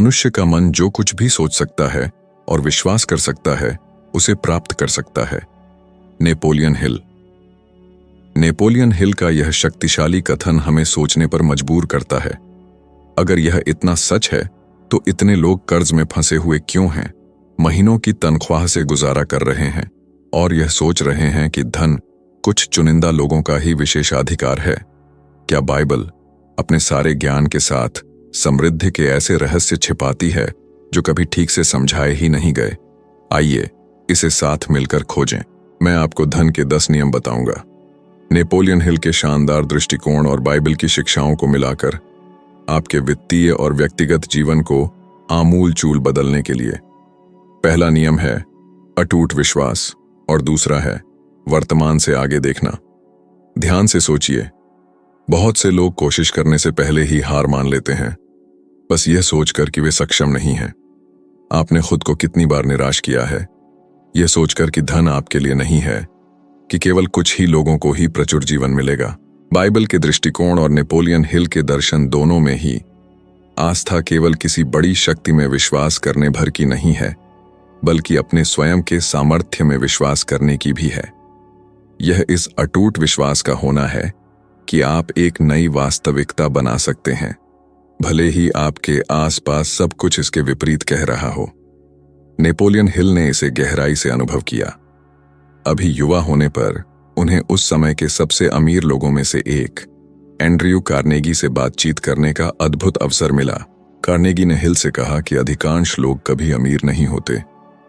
मनुष्य का मन जो कुछ भी सोच सकता है और विश्वास कर सकता है उसे प्राप्त कर सकता है। Napoleon Hill. नेपोलियन हिल का यह शक्तिशाली कथन हमें सोचने पर मजबूर करता है। अगर यह इतना सच है तो इतने लोग कर्ज में फंसे हुए क्यों हैं, महीनों की तनख्वाह से गुजारा कर रहे हैं और यह सोच रहे हैं कि धन कुछ चुनिंदा लोगों का ही विशेषाधिकार है? क्या बाइबल अपने सारे ज्ञान के साथ समृद्धि के ऐसे रहस्य छिपाती है जो कभी ठीक से समझाए ही नहीं गए? आइए इसे साथ मिलकर खोजें। मैं आपको धन के 10 नियम बताऊंगा। नेपोलियन हिल के शानदार दृष्टिकोण और बाइबल की शिक्षाओं को मिलाकर आपके वित्तीय और व्यक्तिगत जीवन को आमूल चूल बदलने के लिए। पहला नियम है अटूट विश्वास और दूसरा है वर्तमान से आगे देखना। ध्यान से सोचिए, बहुत से लोग कोशिश करने से पहले ही हार मान लेते हैं, बस यह सोचकर कि वे सक्षम नहीं हैं। आपने खुद को कितनी बार निराश किया है, यह सोचकर कि धन आपके लिए नहीं है, कि केवल कुछ ही लोगों को ही प्रचुर जीवन मिलेगा। बाइबल के दृष्टिकोण और नेपोलियन हिल के दर्शन दोनों में ही आस्था केवल किसी बड़ी शक्ति में विश्वास करने भर की नहीं है, बल्कि अपने स्वयं के सामर्थ्य में विश्वास करने की भी है। यह इस अटूट विश्वास का होना है कि आप एक नई वास्तविकता बना सकते हैं, भले ही आपके आसपास सब कुछ इसके विपरीत कह रहा हो। नेपोलियन हिल ने इसे गहराई से अनुभव किया। अभी युवा होने पर उन्हें उस समय के सबसे अमीर लोगों में से एक एंड्रयू कार्नेगी से बातचीत करने का अद्भुत अवसर मिला। कार्नेगी ने हिल से कहा कि अधिकांश लोग कभी अमीर नहीं होते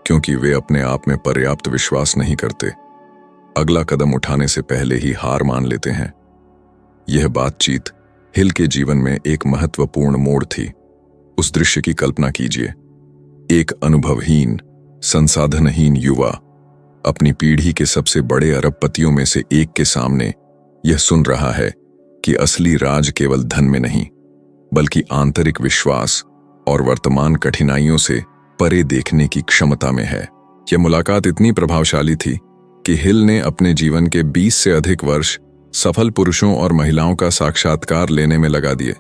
क्योंकि वे अपने आप में पर्याप्त विश्वास नहीं करते, अगला कदम उठाने से पहले ही हार मान लेते हैं। यह बातचीत हिल के जीवन में एक महत्वपूर्ण मोड़ थी। उस दृश्य की कल्पना कीजिए, एक अनुभवहीन, संसाधनहीन युवा अपनी पीढ़ी के सबसे बड़े अरबपतियों में से एक के सामने यह सुन रहा है कि असली राज केवल धन में नहीं, बल्कि आंतरिक विश्वास और वर्तमान कठिनाइयों से परे देखने की क्षमता में है। यह मुलाकात इतनी प्रभावशाली थी कि हिल ने अपने जीवन के 20 से अधिक वर्ष सफल पुरुषों और महिलाओं का साक्षात्कार लेने में लगा दिए,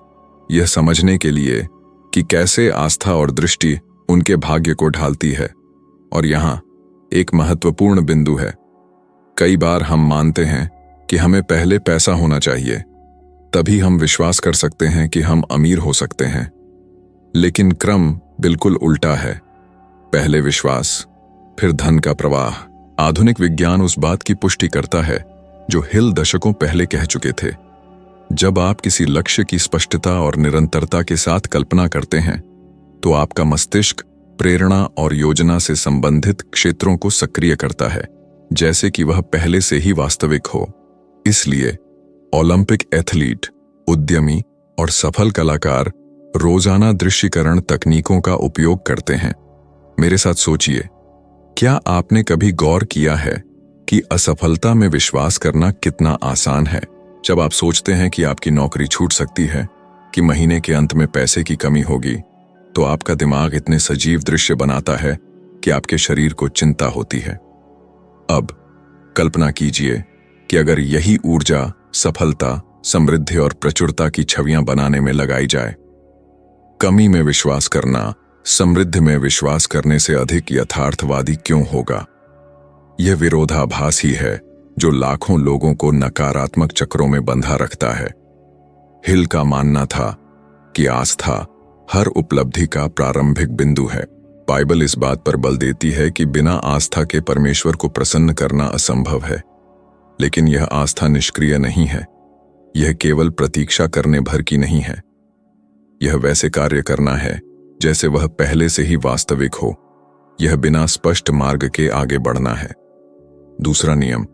यह समझने के लिए कि कैसे आस्था और दृष्टि उनके भाग्य को ढालती है। और यहाँ एक महत्वपूर्ण बिंदु है। कई बार हम मानते हैं कि हमें पहले पैसा होना चाहिए, तभी हम विश्वास कर सकते हैं कि हम अमीर हो सकते हैं। लेकिन क्रम बिल्कुल उल्टा है, पहले विश्वास, फिर धन का प्रवाह। आधुनिक विज्ञान उस बात की पुष्टि करता है जो हिल दशकों पहले कह चुके थे। जब आप किसी लक्ष्य की स्पष्टता और निरंतरता के साथ कल्पना करते हैं तो आपका मस्तिष्क प्रेरणा और योजना से संबंधित क्षेत्रों को सक्रिय करता है, जैसे कि वह पहले से ही वास्तविक हो। इसलिए ओलंपिक एथलीट, उद्यमी और सफल कलाकार रोजाना दृश्यीकरण तकनीकों का उपयोग करते हैं। मेरे साथ सोचिए, क्या आपने कभी गौर किया है कि असफलता में विश्वास करना कितना आसान है? जब आप सोचते हैं कि आपकी नौकरी छूट सकती है, कि महीने के अंत में पैसे की कमी होगी, तो आपका दिमाग इतने सजीव दृश्य बनाता है कि आपके शरीर को चिंता होती है। अब कल्पना कीजिए कि अगर यही ऊर्जा सफलता, समृद्धि और प्रचुरता की छवियां बनाने में लगाई जाए। कमी में विश्वास करना समृद्धि में विश्वास करने से अधिक यथार्थवादी क्यों होगा? यह विरोधाभास ही है जो लाखों लोगों को नकारात्मक चक्रों में बंधा रखता है। हिल का मानना था कि आस्था हर उपलब्धि का प्रारंभिक बिंदु है। बाइबल इस बात पर बल देती है कि बिना आस्था के परमेश्वर को प्रसन्न करना असंभव है। लेकिन यह आस्था निष्क्रिय नहीं है, यह केवल प्रतीक्षा करने भर की नहीं है। यह वैसे कार्य करना है जैसे वह पहले से ही वास्तविक हो। यह बिना स्पष्ट मार्ग के आगे बढ़ना है। दूसरा नियम,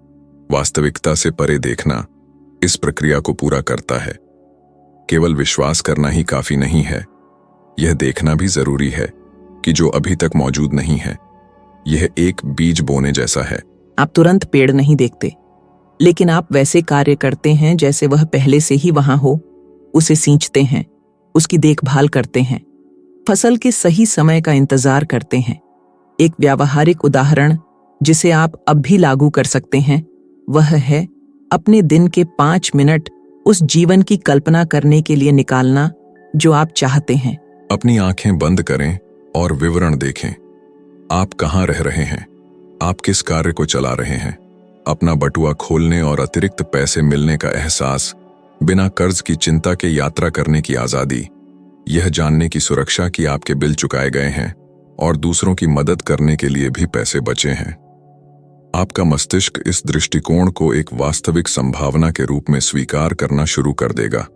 वास्तविकता से परे देखना, इस प्रक्रिया को पूरा करता है। केवल विश्वास करना ही काफी नहीं है, यह देखना भी जरूरी है कि जो अभी तक मौजूद नहीं है। यह एक बीज बोने जैसा है। आप तुरंत पेड़ नहीं देखते, लेकिन आप वैसे कार्य करते हैं जैसे वह पहले से ही वहां हो। उसे सींचते हैं, उसकी देखभाल करते हैं, फसल के सही समय का इंतजार करते हैं। एक व्यावहारिक उदाहरण जिसे आप अब भी लागू कर सकते हैं वह है अपने दिन के 5 मिनट उस जीवन की कल्पना करने के लिए निकालना जो आप चाहते हैं। अपनी आंखें बंद करें और विवरण देखें। आप कहाँ रह रहे हैं, आप किस कार्य को चला रहे हैं। अपना बटुआ खोलने और अतिरिक्त पैसे मिलने का एहसास, बिना कर्ज की चिंता के यात्रा करने की आजादी, यह जानने की सुरक्षा कि आपके बिल चुकाए गए हैं और दूसरों की मदद करने के लिए भी पैसे बचे हैं। आपका मस्तिष्क इस दृष्टिकोण को एक वास्तविक संभावना के रूप में स्वीकार करना शुरू कर देगा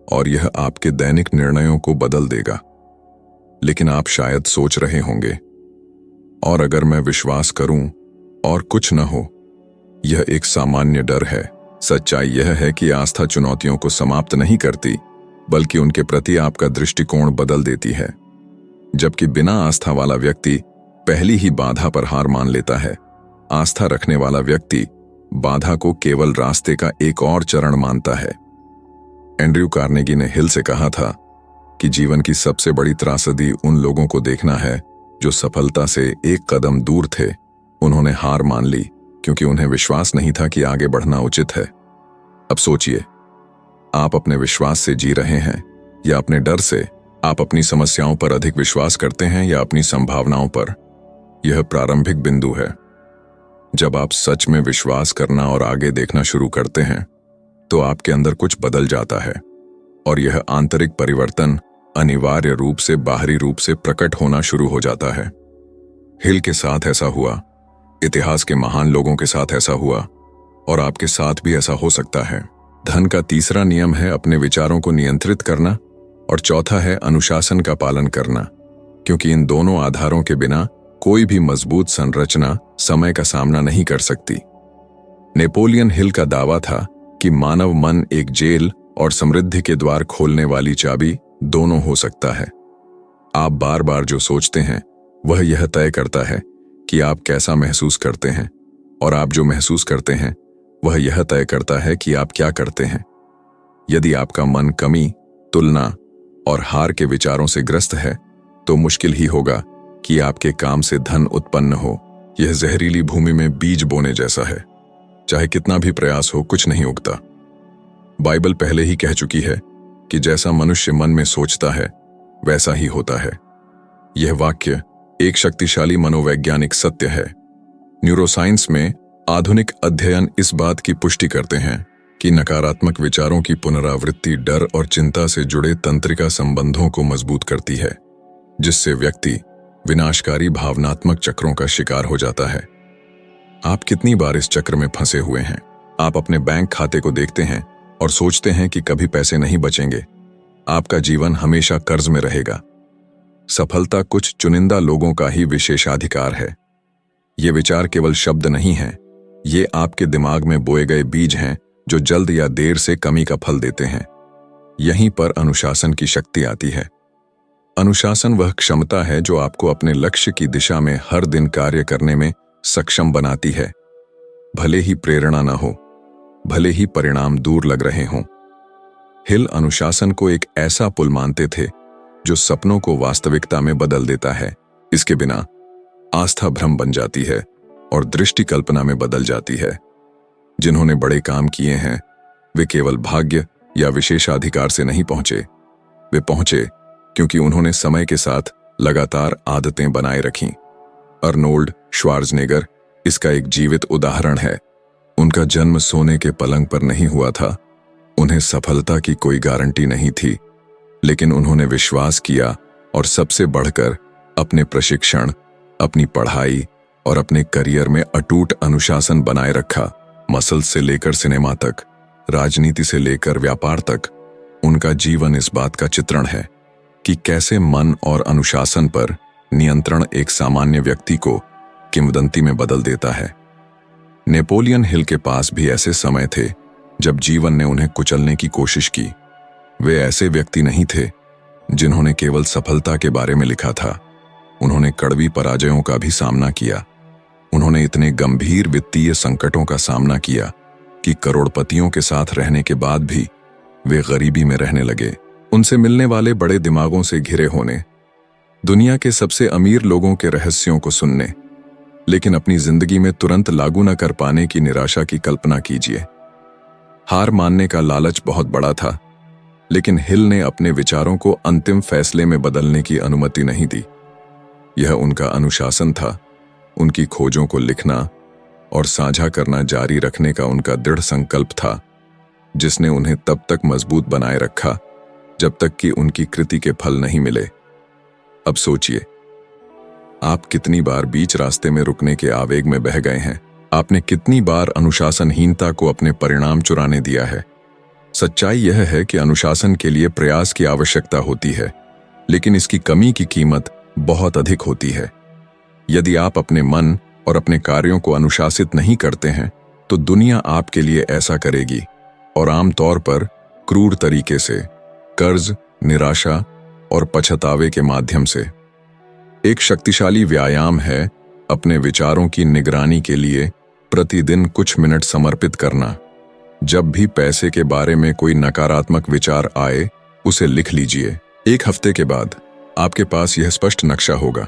और यह आपके दैनिक निर्णयों को बदल देगा। लेकिन आप शायद सोच रहे होंगे, और अगर मैं विश्वास करूं और कुछ न हो। यह एक सामान्य डर है। सच्चाई यह है कि आस्था चुनौतियों को समाप्त नहीं करती, बल्कि उनके प्रति आपका दृष्टिकोण बदल देती है। जबकि बिना आस्था वाला व्यक्ति पहली ही बाधा पर हार मान लेता है, आस्था रखने वाला व्यक्ति बाधा को केवल रास्ते का एक और चरण मानता है। एंड्रयू कार्नेगी ने हिल से कहा था कि जीवन की सबसे बड़ी त्रासदी उन लोगों को देखना है जो सफलता से एक कदम दूर थे। उन्होंने हार मान ली क्योंकि उन्हें विश्वास नहीं था कि आगे बढ़ना उचित है। अब सोचिए, आप अपने विश्वास से जी रहे हैं या अपने डर से? आप अपनी समस्याओं पर अधिक विश्वास करते हैं या अपनी संभावनाओं पर? यह प्रारंभिक बिंदु है। जब आप सच में विश्वास करना और आगे देखना शुरू करते हैं, तो आपके अंदर कुछ बदल जाता है और यह आंतरिक परिवर्तन अनिवार्य रूप से बाहरी रूप से प्रकट होना शुरू हो जाता है। हिल के साथ ऐसा हुआ, इतिहास के महान लोगों के साथ ऐसा हुआ और आपके साथ भी ऐसा हो सकता है। धन का तीसरा नियम है अपने विचारों को नियंत्रित करना और चौथा है अनुशासन का पालन करना, क्योंकि इन दोनों आधारों के बिना कोई भी मजबूत संरचना समय का सामना नहीं कर सकती। नेपोलियन हिल का दावा था कि मानव मन एक जेल और समृद्धि के द्वार खोलने वाली चाबी दोनों हो सकता है। आप बार बार जो सोचते हैं वह यह तय करता है कि आप कैसा महसूस करते हैं, और आप जो महसूस करते हैं वह यह तय करता है कि आप क्या करते हैं। यदि आपका मन कमी, तुलना और हार के विचारों से ग्रस्त है, तो मुश्किल ही होगा कि आपके काम से धन उत्पन्न हो। यह जहरीली भूमि में बीज बोने जैसा है। चाहे कितना भी प्रयास हो, कुछ नहीं उगता। बाइबल पहले ही कह चुकी है कि जैसा मनुष्य मन में सोचता है वैसा ही होता है। यह वाक्य एक शक्तिशाली मनोवैज्ञानिक सत्य है। न्यूरोसाइंस में आधुनिक अध्ययन इस बात की पुष्टि करते हैं कि नकारात्मक विचारों की पुनरावृत्ति डर और चिंता से जुड़े तंत्रिका संबंधों को मजबूत करती है, जिससे व्यक्ति विनाशकारी भावनात्मक चक्रों का शिकार हो जाता है। आप कितनी बार इस चक्र में फंसे हुए हैं? आप अपने बैंक खाते को देखते हैं और सोचते हैं कि कभी पैसे नहीं बचेंगे। आपका जीवन हमेशा कर्ज में रहेगा। सफलता कुछ चुनिंदा लोगों का ही विशेषाधिकार है। ये विचार केवल शब्द नहीं हैं, ये आपके दिमाग में बोए गए बीज हैं जो जल्द या देर से कमी का फल देते हैं। यहीं पर अनुशासन की शक्ति आती है। अनुशासन वह क्षमता है जो आपको अपने लक्ष्य की दिशा में हर दिन कार्य करने में सक्षम बनाती है, भले ही प्रेरणा न हो, भले ही परिणाम दूर लग रहे हों। हिल अनुशासन को एक ऐसा पुल मानते थे जो सपनों को वास्तविकता में बदल देता है। इसके बिना आस्था भ्रम बन जाती है और दृष्टि कल्पना में बदल जाती है। जिन्होंने बड़े काम किए हैं वे केवल भाग्य या विशेषाधिकार से नहीं पहुंचे। वे पहुंचे क्योंकि उन्होंने समय के साथ लगातार आदतें बनाए रखीं। अर्नोल्ड श्वार्ज़नेगर इसका एक जीवित उदाहरण है। उनका जन्म सोने के पलंग पर नहीं हुआ था। उन्हें सफलता की कोई गारंटी नहीं थी, लेकिन उन्होंने विश्वास किया और सबसे बढ़कर अपने प्रशिक्षण, अपनी पढ़ाई और अपने करियर में अटूट अनुशासन बनाए रखा। मसल्स से लेकर सिनेमा तक, राजनीति से लेकर व्यापार तक, उनका जीवन इस बात का चित्रण है कि कैसे मन और अनुशासन पर नियंत्रण एक सामान्य व्यक्ति को किंवदंती में बदल देता है। नेपोलियन हिल के पास भी ऐसे समय थे जब जीवन ने उन्हें कुचलने की कोशिश की। वे ऐसे व्यक्ति नहीं थे जिन्होंने केवल सफलता के बारे में लिखा था। उन्होंने कड़वी पराजयों का भी सामना किया। उन्होंने इतने गंभीर वित्तीय संकटों का सामना किया कि करोड़पतियों के साथ रहने के बाद भी वे गरीबी में रहने लगे। उनसे मिलने वाले बड़े दिमागों से घिरे होने, दुनिया के सबसे अमीर लोगों के रहस्यों को सुनने, लेकिन अपनी जिंदगी में तुरंत लागू न कर पाने की निराशा की कल्पना कीजिए। हार मानने का लालच बहुत बड़ा था, लेकिन हिल ने अपने विचारों को अंतिम फैसले में बदलने की अनुमति नहीं दी। यह उनका अनुशासन था, उनकी खोजों को लिखना और साझा करना जारी रखने का उनका दृढ़ संकल्प था, जिसने उन्हें तब तक मजबूत बनाए रखा जब तक कि उनकी कृति के फल नहीं मिले। अब सोचिए, आप कितनी बार बीच रास्ते में रुकने के आवेग में बह गए हैं। आपने कितनी बार अनुशासनहीनता को अपने परिणाम चुराने दिया है। सच्चाई यह है कि अनुशासन के लिए प्रयास की आवश्यकता होती है, लेकिन इसकी कमी की कीमत बहुत अधिक होती है। यदि आप अपने मन और अपने कार्यों को अनुशासित नहीं करते हैं, तो दुनिया आपके लिए ऐसा करेगी, और आमतौर पर क्रूर तरीके से, कर्ज, निराशा और पछतावे के माध्यम से। एक शक्तिशाली व्यायाम है अपने विचारों की निगरानी के लिए प्रतिदिन कुछ मिनट समर्पित करना। जब भी पैसे के बारे में कोई नकारात्मक विचार आए, उसे लिख लीजिए। एक हफ्ते के बाद आपके पास यह स्पष्ट नक्शा होगा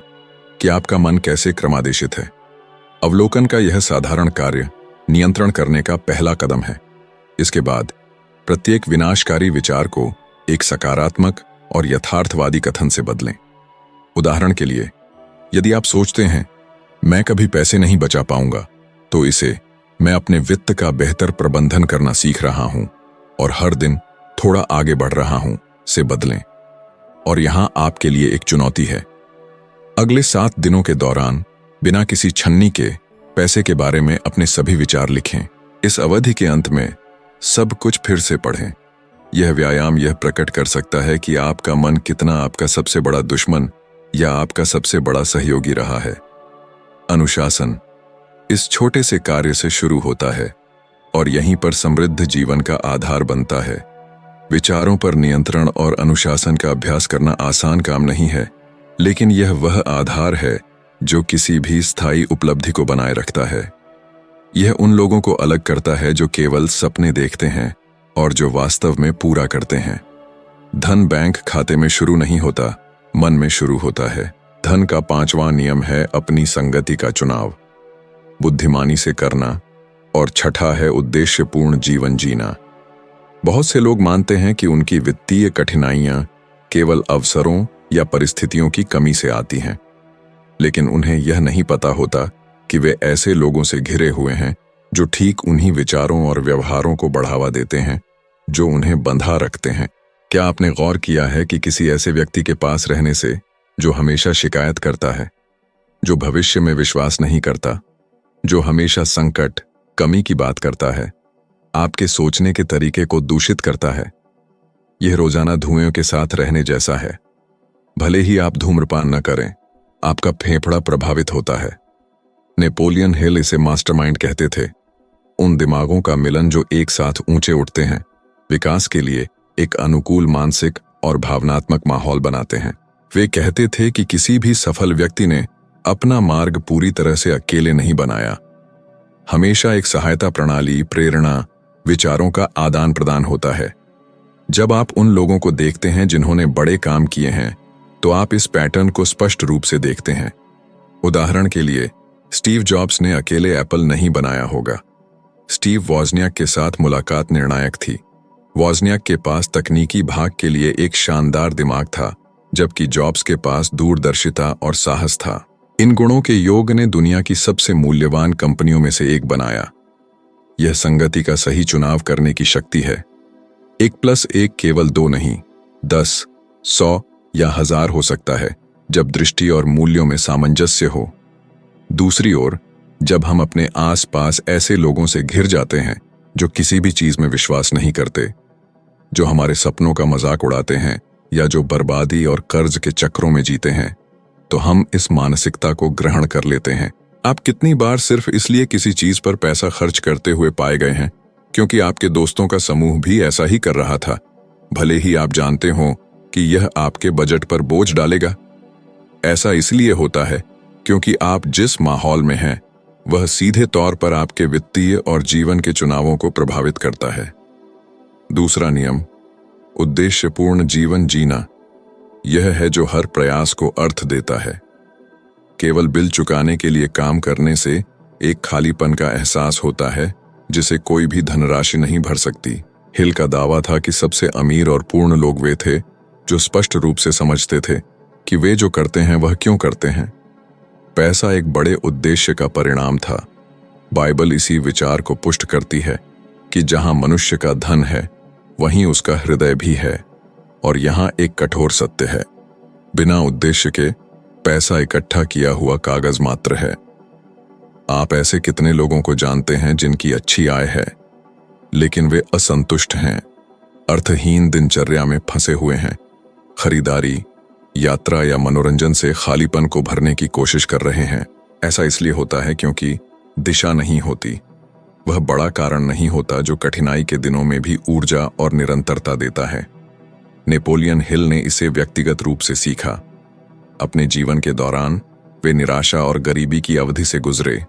कि आपका मन कैसे क्रमादेशित है। अवलोकन का यह साधारण कार्य नियंत्रण करने का पहला कदम है। इसके बाद प्रत्येक विनाशकारी विचार को एक सकारात्मक और यथार्थवादी कथन से बदलें। उदाहरण के लिए, यदि आप सोचते हैं मैं कभी पैसे नहीं बचा पाऊंगा, तो इसे मैं अपने वित्त का बेहतर प्रबंधन करना सीख रहा हूं और हर दिन थोड़ा आगे बढ़ रहा हूं से बदलें। और यहां आपके लिए एक चुनौती है। अगले 7 दिनों के दौरान बिना किसी छन्नी के पैसे के बारे में अपने सभी विचार लिखें। इस अवधि के अंत में सब कुछ फिर से पढ़ें। यह व्यायाम यह प्रकट कर सकता है कि आपका मन कितना आपका सबसे बड़ा दुश्मन या आपका सबसे बड़ा सहयोगी रहा है। अनुशासन इस छोटे से कार्य से शुरू होता है और यहीं पर समृद्ध जीवन का आधार बनता है। विचारों पर नियंत्रण और अनुशासन का अभ्यास करना आसान काम नहीं है, लेकिन यह वह आधार है जो किसी भी स्थायी उपलब्धि को बनाए रखता है। यह उन लोगों को अलग करता है जो केवल सपने देखते हैं और जो वास्तव में पूरा करते हैं। धन बैंक खाते में शुरू नहीं होता, मन में शुरू होता है। धन का 5वां नियम है अपनी संगति का चुनाव, बुद्धिमानी से करना, और छठा है उद्देश्यपूर्ण जीवन जीना। बहुत से लोग मानते हैं कि उनकी वित्तीय कठिनाइयां केवल अवसरों या परिस्थितियों की कमी से आती हैं, लेकिन उन्हें यह नहीं पता होता कि वे ऐसे लोगों से घिरे हुए हैं जो ठीक उन्हीं विचारों और व्यवहारों को बढ़ावा देते हैं जो उन्हें बंधा रखते हैं। क्या आपने गौर किया है कि किसी ऐसे व्यक्ति के पास रहने से जो हमेशा शिकायत करता है, जो भविष्य में विश्वास नहीं करता, जो हमेशा संकट, कमी की बात करता है, आपके सोचने के तरीके को दूषित करता है? यह रोजाना धुएं के साथ रहने जैसा है। भले ही आप धूम्रपान न करें, आपका फेफड़ा प्रभावित होता है। नेपोलियन हिल इसे मास्टरमाइंड कहते थे, उन दिमागों का मिलन जो एक साथ ऊंचे उठते हैं, विकास के लिए एक अनुकूल मानसिक और भावनात्मक माहौल बनाते हैं। वे कहते थे कि किसी भी सफल व्यक्ति ने अपना मार्ग पूरी तरह से अकेले नहीं बनाया। हमेशा एक सहायता प्रणाली, प्रेरणा, विचारों का आदान प्रदान होता है। जब आप उन लोगों को देखते हैं जिन्होंने बड़े काम किए हैं, तो आप इस पैटर्न को स्पष्ट रूप से देखते हैं। उदाहरण के लिए, स्टीव जॉब्स ने अकेले एप्पल नहीं बनाया होगा। स्टीव वॉजनियाक के साथ मुलाकात निर्णायक थी। वॉजनियाक के पास तकनीकी भाग के लिए एक शानदार दिमाग था, जबकि जॉब्स के पास दूरदर्शिता और साहस था। इन गुणों के योग ने दुनिया की सबसे मूल्यवान कंपनियों में से एक बनाया। यह संगति का सही चुनाव करने की शक्ति है। 1+1 केवल 2 नहीं, 10, 100 या 1000 हो सकता है, जब दृष्टि और मूल्यों में सामंजस्य हो। दूसरी ओर, जब हम अपने आसपास ऐसे लोगों से घिर जाते हैं जो किसी भी चीज में विश्वास नहीं करते, जो हमारे सपनों का मजाक उड़ाते हैं या जो बर्बादी और कर्ज के चक्रों में जीते हैं, तो हम इस मानसिकता को ग्रहण कर लेते हैं। आप कितनी बार सिर्फ इसलिए किसी चीज पर पैसा खर्च करते हुए पाए गए हैं क्योंकि आपके दोस्तों का समूह भी ऐसा ही कर रहा था, भले ही आप जानते हो कि यह आपके बजट पर बोझ डालेगा? ऐसा इसलिए होता है क्योंकि आप जिस माहौल में हैं, वह सीधे तौर पर आपके वित्तीय और जीवन के चुनावों को प्रभावित करता है। दूसरा नियम, उद्देश्यपूर्ण जीवन जीना, यह है जो हर प्रयास को अर्थ देता है। केवल बिल चुकाने के लिए काम करने से एक खालीपन का एहसास होता है जिसे कोई भी धनराशि नहीं भर सकती। हिल का दावा था कि सबसे अमीर और पूर्ण लोग वे थे जो स्पष्ट रूप से समझते थे कि वे जो करते हैं वह क्यों करते हैं। पैसा एक बड़े उद्देश्य का परिणाम था। बाइबल इसी विचार को पुष्ट करती है कि जहां मनुष्य का धन है वहीं उसका हृदय भी है, और यहां एक कठोर सत्य है, बिना उद्देश्य के पैसा इकट्ठा किया हुआ कागज मात्र है। आप ऐसे कितने लोगों को जानते हैं जिनकी अच्छी आय है लेकिन वे असंतुष्ट हैं, अर्थहीन दिनचर्या में फंसे हुए हैं, खरीदारी, यात्रा या मनोरंजन से खालीपन को भरने की कोशिश कर रहे हैं। ऐसा इसलिए होता है क्योंकि दिशा नहीं होती। वह बड़ा कारण नहीं होता जो कठिनाई के दिनों में भी ऊर्जा और निरंतरता देता है। नेपोलियन हिल ने इसे व्यक्तिगत रूप से सीखा। अपने जीवन के दौरान वे निराशा और गरीबी की अवधि से गुजरे,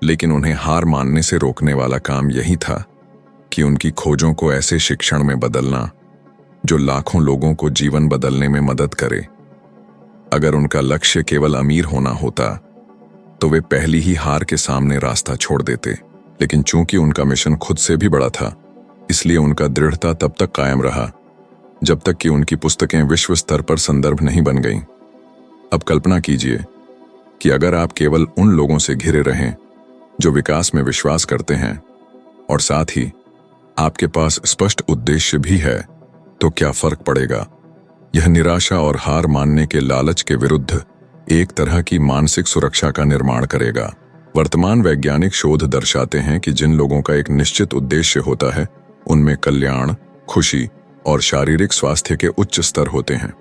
लेकिन उन्हें हार मानने से रोकने वाला काम यही था कि उनकी खोजों को ऐसे शिक्षण में बदलना जो लाखों लोगों को जीवन बदलने में मदद करे। अगर उनका लक्ष्य केवल अमीर होना होता तो वे पहली ही हार के सामने रास्ता छोड़ देते, लेकिन चूंकि उनका मिशन खुद से भी बड़ा था, इसलिए उनका दृढ़ता तब तक कायम रहा जब तक कि उनकी पुस्तकें विश्व स्तर पर संदर्भ नहीं बन गईं। अब कल्पना कीजिए कि अगर आप केवल उन लोगों से घिरे रहें जो विकास में विश्वास करते हैं और साथ ही आपके पास स्पष्ट उद्देश्य भी है, तो क्या फर्क पड़ेगा। यह निराशा और हार मानने के लालच के विरुद्ध एक तरह की मानसिक सुरक्षा का निर्माण करेगा। वर्तमान वैज्ञानिक शोध दर्शाते हैं कि जिन लोगों का एक निश्चित उद्देश्य होता है उनमें कल्याण, खुशी और शारीरिक स्वास्थ्य के उच्च स्तर होते हैं।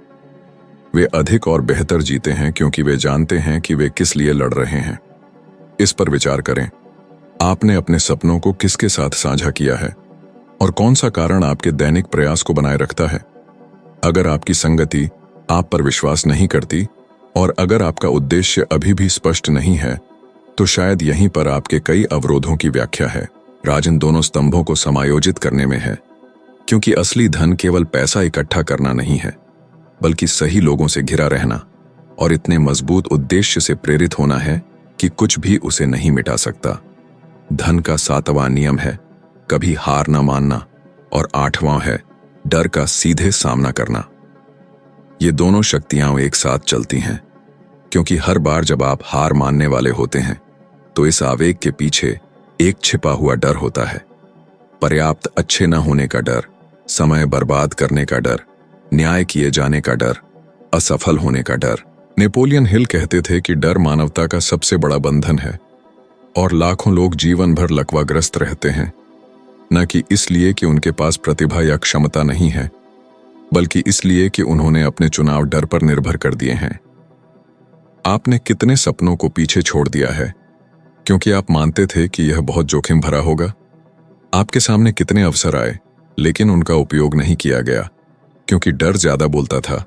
वे अधिक और बेहतर जीते हैं क्योंकि वे जानते हैं कि वे किस लिए लड़ रहे हैं। इस पर विचार करें, आपने अपने सपनों को किसके साथ साझा किया है और कौन सा कारण आपके दैनिक प्रयास को बनाए रखता है। अगर आपकी संगति आप पर विश्वास नहीं करती और अगर आपका उद्देश्य अभी भी स्पष्ट नहीं है, तो शायद यहीं पर आपके कई अवरोधों की व्याख्या है। राज इन दोनों स्तंभों को समायोजित करने में है, क्योंकि असली धन केवल पैसा इकट्ठा करना नहीं है, बल्कि सही लोगों से घिरा रहना और इतने मजबूत उद्देश्य से प्रेरित होना है कि कुछ भी उसे नहीं मिटा सकता। धन का 7वां नियम है कभी हार न मानना, और 8वां है डर का सीधे सामना करना। ये दोनों शक्तियां एक साथ चलती हैं, क्योंकि हर बार जब आप हार मानने वाले होते हैं तो इस आवेग के पीछे एक छिपा हुआ डर होता है। पर्याप्त अच्छे न होने का डर, समय बर्बाद करने का डर, न्याय किए जाने का डर, असफल होने का डर। नेपोलियन हिल कहते थे कि डर मानवता का सबसे बड़ा बंधन है और लाखों लोग जीवन भर लकवाग्रस्त रहते हैं, न कि इसलिए कि उनके पास प्रतिभा या क्षमता नहीं है, बल्कि इसलिए कि उन्होंने अपने चुनाव डर पर निर्भर कर दिए हैं। आपने कितने सपनों को पीछे छोड़ दिया है क्योंकि आप मानते थे कि यह बहुत जोखिम भरा होगा। आपके सामने कितने अवसर आए लेकिन उनका उपयोग नहीं किया गया क्योंकि डर ज्यादा बोलता था।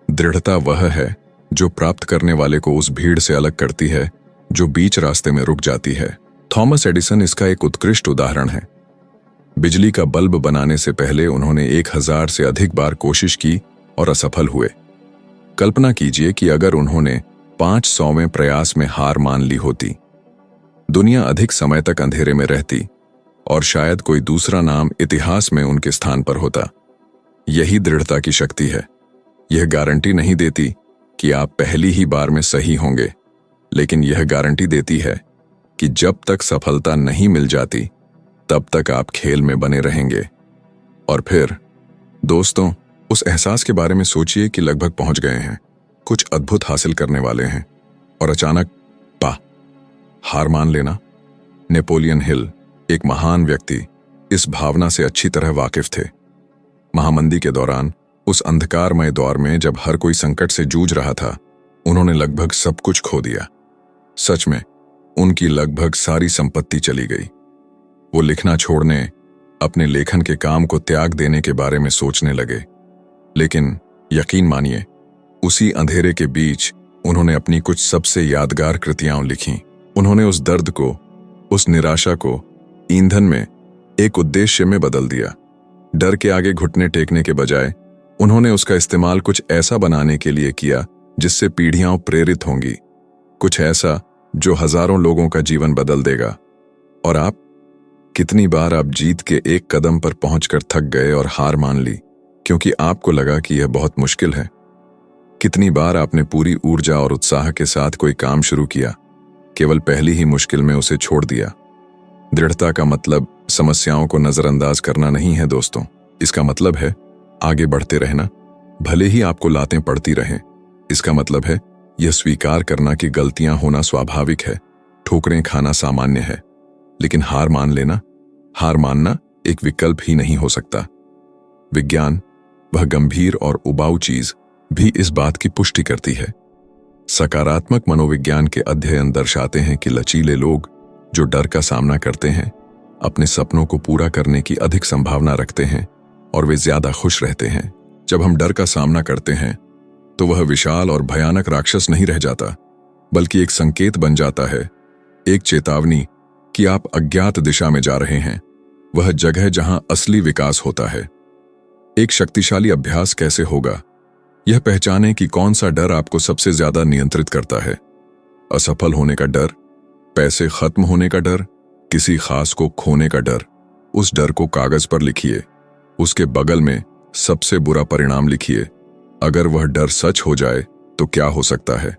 दृढ़ता वह है जो प्राप्त करने वाले को उस भीड़ से अलग करती है जो बीच रास्ते में रुक जाती है। थॉमस एडिसन इसका एक उत्कृष्ट उदाहरण है। बिजली का बल्ब बनाने से पहले उन्होंने 1000 से अधिक बार कोशिश की और असफल हुए। कल्पना कीजिए कि अगर उन्होंने 500वें प्रयास में हार मान ली होती, दुनिया अधिक समय तक अंधेरे में रहती और शायद कोई दूसरा नाम इतिहास में उनके स्थान पर होता। यही दृढ़ता की शक्ति है। यह गारंटी नहीं देती कि आप पहली ही बार में सही होंगे, लेकिन यह गारंटी देती है कि जब तक सफलता नहीं मिल जाती तब तक आप खेल में बने रहेंगे। और फिर दोस्तों, उस एहसास के बारे में सोचिए कि लगभग पहुंच गए हैं, कुछ अद्भुत हासिल करने वाले हैं, और अचानक हार मान लेना। नेपोलियन हिल, एक महान व्यक्ति, इस भावना से अच्छी तरह वाकिफ थे। महामंदी के दौरान, उस अंधकारमय दौर में जब हर कोई संकट से जूझ रहा था, उन्होंने लगभग सब कुछ खो दिया। सच में, उनकी लगभग सारी संपत्ति चली गई। वो लिखना छोड़ने, अपने लेखन के काम को त्याग देने के बारे में सोचने लगे। लेकिन यकीन मानिए, उसी अंधेरे के बीच उन्होंने अपनी कुछ सबसे यादगार कृतियां लिखीं। उन्होंने उस दर्द को, उस निराशा को ईंधन में, एक उद्देश्य में बदल दिया। डर के आगे घुटने टेकने के बजाय उन्होंने उसका इस्तेमाल कुछ ऐसा बनाने के लिए किया जिससे पीढ़ियां प्रेरित होंगी, कुछ ऐसा जो हजारों लोगों का जीवन बदल देगा। और आप कितनी बार आप जीत के एक कदम पर पहुंचकर थक गए और हार मान ली क्योंकि आपको लगा कि यह बहुत मुश्किल है। कितनी बार आपने पूरी ऊर्जा और उत्साह के साथ कोई काम शुरू किया, केवल पहली ही मुश्किल में उसे छोड़ दिया। दृढ़ता का मतलब समस्याओं को नजरअंदाज करना नहीं है दोस्तों, इसका मतलब है आगे बढ़ते रहना, भले ही आपको लातें पड़ती रहें। इसका मतलब है यह स्वीकार करना कि गलतियां होना स्वाभाविक है, ठोकरें खाना सामान्य है, लेकिन हार मानना एक विकल्प ही नहीं हो सकता। विज्ञान, वह गंभीर और उबाऊ चीज, भी इस बात की पुष्टि करती है। सकारात्मक मनोविज्ञान के अध्ययन दर्शाते हैं कि लचीले लोग जो डर का सामना करते हैं अपने सपनों को पूरा करने की अधिक संभावना रखते हैं और वे ज्यादा खुश रहते हैं। जब हम डर का सामना करते हैं तो वह विशाल और भयानक राक्षस नहीं रह जाता, बल्कि एक संकेत बन जाता है, एक चेतावनी कि आप अज्ञात दिशा में जा रहे हैं, वह जगह जहां असली विकास होता है। एक शक्तिशाली अभ्यास कैसे होगा? यह पहचानें कि कौन सा डर आपको सबसे ज्यादा नियंत्रित करता है। असफल होने का डर, पैसे खत्म होने का डर, किसी खास को खोने का डर। उस डर को कागज पर लिखिए, उसके बगल में सबसे बुरा परिणाम लिखिए। अगर वह डर सच हो जाए तो क्या हो सकता है?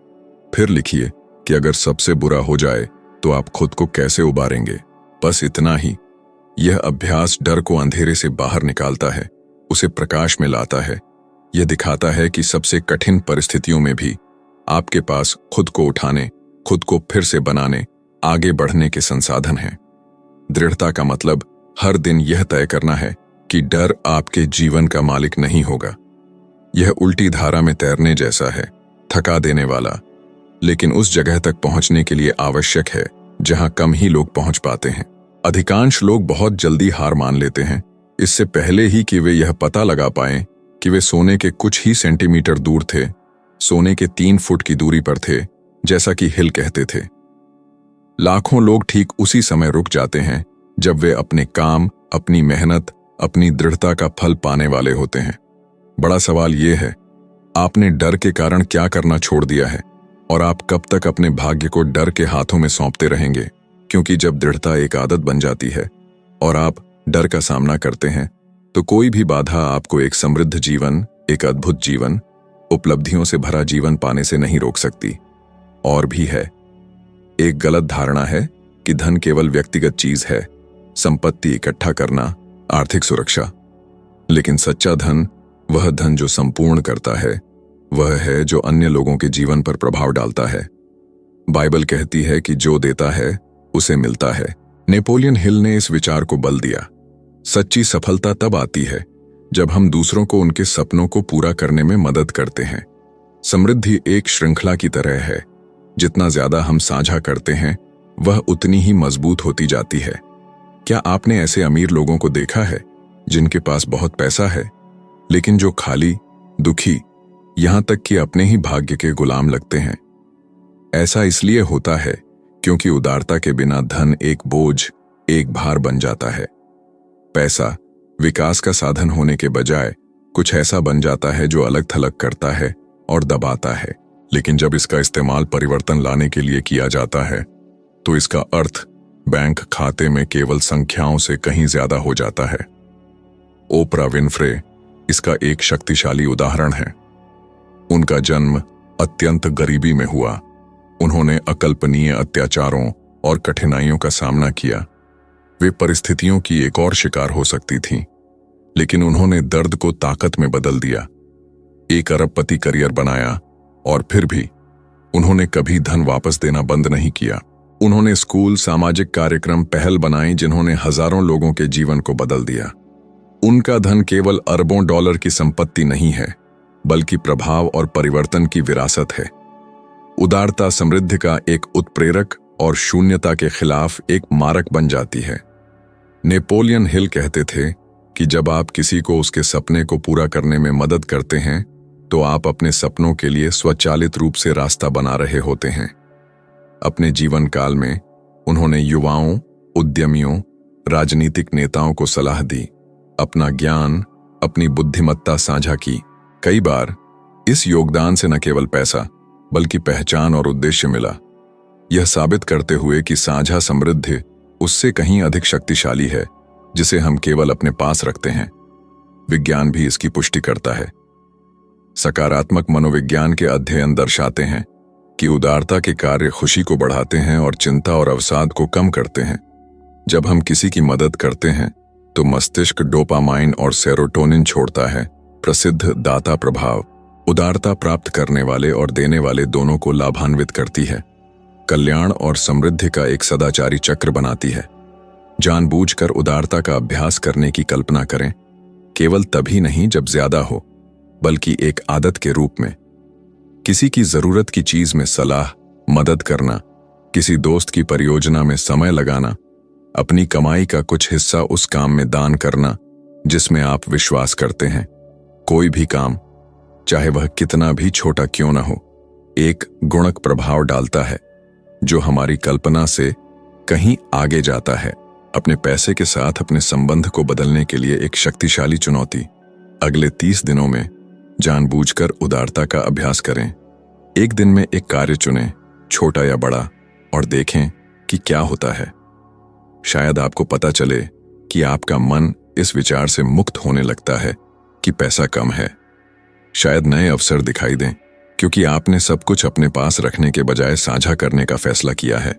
फिर लिखिए कि अगर सबसे बुरा हो जाए तो आप खुद को कैसे उबारेंगे। बस इतना ही। यह अभ्यास डर को अंधेरे से बाहर निकालता है, उसे प्रकाश में लाता है। यह दिखाता है कि सबसे कठिन परिस्थितियों में भी आपके पास खुद को उठाने, खुद को फिर से बनाने, आगे बढ़ने के संसाधन हैं। दृढ़ता का मतलब हर दिन यह तय करना है कि डर आपके जीवन का मालिक नहीं होगा। यह उल्टी धारा में तैरने जैसा है, थका देने वाला, लेकिन उस जगह तक पहुंचने के लिए आवश्यक है जहां कम ही लोग पहुंच पाते हैं। अधिकांश लोग बहुत जल्दी हार मान लेते हैं, इससे पहले ही कि वे यह पता लगा पाएं कि वे सोने के कुछ ही सेंटीमीटर दूर थे, सोने के 3 फुट की दूरी पर थे, जैसा कि हिल कहते थे। लाखों लोग ठीक उसी समय रुक जाते हैं जब वे अपने काम, अपनी मेहनत, अपनी दृढ़ता का फल पाने वाले होते हैं। बड़ा सवाल यह है, आपने डर के कारण क्या करना छोड़ दिया है और आप कब तक अपने भाग्य को डर के हाथों में सौंपते रहेंगे? क्योंकि जब दृढ़ता एक आदत बन जाती है और आप डर का सामना करते हैं तो कोई भी बाधा आपको एक समृद्ध जीवन, एक अद्भुत जीवन, उपलब्धियों से भरा जीवन पाने से नहीं रोक सकती। और भी है, एक गलत धारणा है कि धन केवल व्यक्तिगत चीज है, संपत्ति इकट्ठा करना, आर्थिक सुरक्षा। लेकिन सच्चा धन वह धन जो संपूर्ण करता है, वह है जो अन्य लोगों के जीवन पर प्रभाव डालता है। बाइबल कहती है कि जो देता है उसे मिलता है। नेपोलियन हिल ने इस विचार को बल दिया। सच्ची सफलता तब आती है जब हम दूसरों को उनके सपनों को पूरा करने में मदद करते हैं। समृद्धि एक श्रृंखला की तरह है, जितना ज्यादा हम साझा करते हैं वह उतनी ही मजबूत होती जाती है। क्या आपने ऐसे अमीर लोगों को देखा है जिनके पास बहुत पैसा है लेकिन जो खाली, दुखी, यहां तक कि अपने ही भाग्य के गुलाम लगते हैं? ऐसा इसलिए होता है क्योंकि उदारता के बिना धन एक बोझ, एक भार बन जाता है। पैसा विकास का साधन होने के बजाय कुछ ऐसा बन जाता है जो अलग थलग करता है और दबाता है। लेकिन जब इसका इस्तेमाल परिवर्तन लाने के लिए किया जाता है तो इसका अर्थ बैंक खाते में केवल संख्याओं से कहीं ज्यादा हो जाता है। ओपरा विनफ्रे इसका एक शक्तिशाली उदाहरण है। उनका जन्म अत्यंत गरीबी में हुआ। उन्होंने अकल्पनीय अत्याचारों और कठिनाइयों का सामना किया। वे परिस्थितियों की एक और शिकार हो सकती थीं, लेकिन उन्होंने दर्द को ताकत में बदल दिया, एक अरबपति करियर बनाया और फिर भी उन्होंने कभी धन वापस देना बंद नहीं किया। उन्होंने स्कूल, सामाजिक कार्यक्रम, पहल बनाई जिन्होंने हजारों लोगों के जीवन को बदल दिया। उनका धन केवल अरबों डॉलर की संपत्ति नहीं है, बल्कि प्रभाव और परिवर्तन की विरासत है। उदारता समृद्धि का एक उत्प्रेरक और शून्यता के खिलाफ एक मारक बन जाती है। नेपोलियन हिल कहते थे कि जब आप किसी को उसके सपने को पूरा करने में मदद करते हैं तो आप अपने सपनों के लिए स्वचालित रूप से रास्ता बना रहे होते हैं। अपने जीवन काल में उन्होंने युवाओं, उद्यमियों, राजनीतिक नेताओं को सलाह दी, अपना ज्ञान, अपनी बुद्धिमत्ता साझा की। कई बार इस योगदान से न केवल पैसा बल्कि पहचान और उद्देश्य मिला, यह साबित करते हुए कि साझा समृद्धि उससे कहीं अधिक शक्तिशाली है, जिसे हम केवल अपने पास रखते हैं। विज्ञान भी इसकी पुष्टि करता है। सकारात्मक मनोविज्ञान के अध्ययन दर्शाते हैं कि उदारता के कार्य खुशी को बढ़ाते हैं और चिंता और अवसाद को कम करते हैं। जब हम किसी की मदद करते हैं तो मस्तिष्क डोपामाइन और सेरोटोनिन छोड़ता है, प्रसिद्ध दाता प्रभाव। उदारता प्राप्त करने वाले और देने वाले दोनों को लाभान्वित करती है, कल्याण और समृद्धि का एक सदाचारी चक्र बनाती है। जानबूझकर उदारता का अभ्यास करने की कल्पना करें, केवल तभी नहीं जब ज्यादा हो, बल्कि एक आदत के रूप में। किसी की जरूरत की चीज में सलाह, मदद करना, किसी दोस्त की परियोजना में समय लगाना, अपनी कमाई का कुछ हिस्सा उस काम में दान करना जिसमें आप विश्वास करते हैं। कोई भी काम, चाहे वह कितना भी छोटा क्यों न हो, एक गुणक प्रभाव डालता है जो हमारी कल्पना से कहीं आगे जाता है। अपने पैसे के साथ अपने संबंध को बदलने के लिए एक शक्तिशाली चुनौती। अगले 30 दिनों में जानबूझकर उदारता का अभ्यास करें। एक दिन में एक कार्य चुनें, छोटा या बड़ा, और देखें कि क्या होता है। शायद आपको पता चले कि आपका मन इस विचार से मुक्त होने लगता है कि पैसा कम है। शायद नए अवसर दिखाई दें, क्योंकि आपने सब कुछ अपने पास रखने के बजाय साझा करने का फैसला किया है।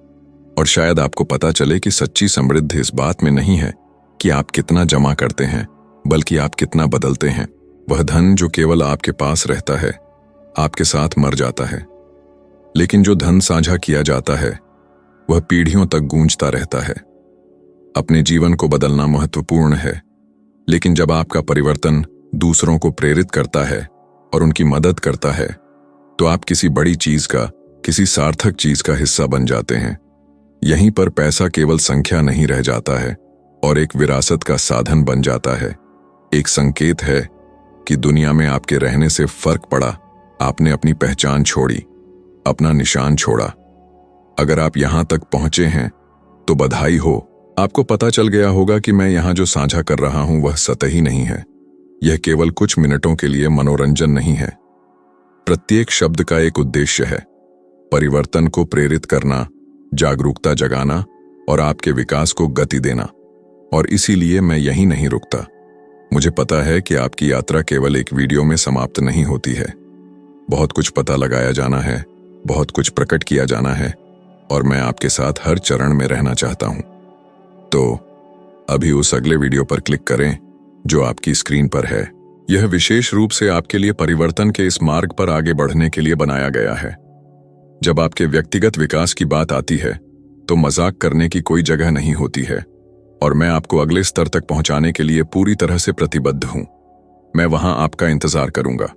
और शायद आपको पता चले कि सच्ची समृद्धि इस बात में नहीं है कि आप कितना जमा करते हैं, बल्कि आप कितना बदलते हैं। वह धन जो केवल आपके पास रहता है, आपके साथ मर जाता है, लेकिन जो धन साझा किया जाता है वह पीढ़ियों तक गूंजता रहता है। अपने जीवन को बदलना महत्वपूर्ण है, लेकिन जब आपका परिवर्तन दूसरों को प्रेरित करता है और उनकी मदद करता है, तो आप किसी बड़ी चीज का, किसी सार्थक चीज का हिस्सा बन जाते हैं। यहीं पर पैसा केवल संख्या नहीं रह जाता है और एक विरासत का साधन बन जाता है। एक संकेत है कि दुनिया में आपके रहने से फर्क पड़ा, आपने अपनी पहचान छोड़ी, अपना निशान छोड़ा। अगर आप यहां तक पहुंचे हैं तो बधाई हो। आपको पता चल गया होगा कि मैं यहां जो साझा कर रहा हूं वह सतही नहीं है। यह केवल कुछ मिनटों के लिए मनोरंजन नहीं है। प्रत्येक शब्द का एक उद्देश्य है, परिवर्तन को प्रेरित करना, जागरूकता जगाना और आपके विकास को गति देना। और इसीलिए मैं यहीं नहीं रुकता। मुझे पता है कि आपकी यात्रा केवल एक वीडियो में समाप्त नहीं होती है। बहुत कुछ पता लगाया जाना है, बहुत कुछ प्रकट किया जाना है, और मैं आपके साथ हर चरण में रहना चाहता हूं। तो अभी उस अगले वीडियो पर क्लिक करें जो आपकी स्क्रीन पर है। यह विशेष रूप से आपके लिए परिवर्तन के इस मार्ग पर आगे बढ़ने के लिए बनाया गया है। जब आपके व्यक्तिगत विकास की बात आती है तो मजाक करने की कोई जगह नहीं होती है, और मैं आपको अगले स्तर तक पहुंचाने के लिए पूरी तरह से प्रतिबद्ध हूं। मैं वहां आपका इंतजार करूंगा।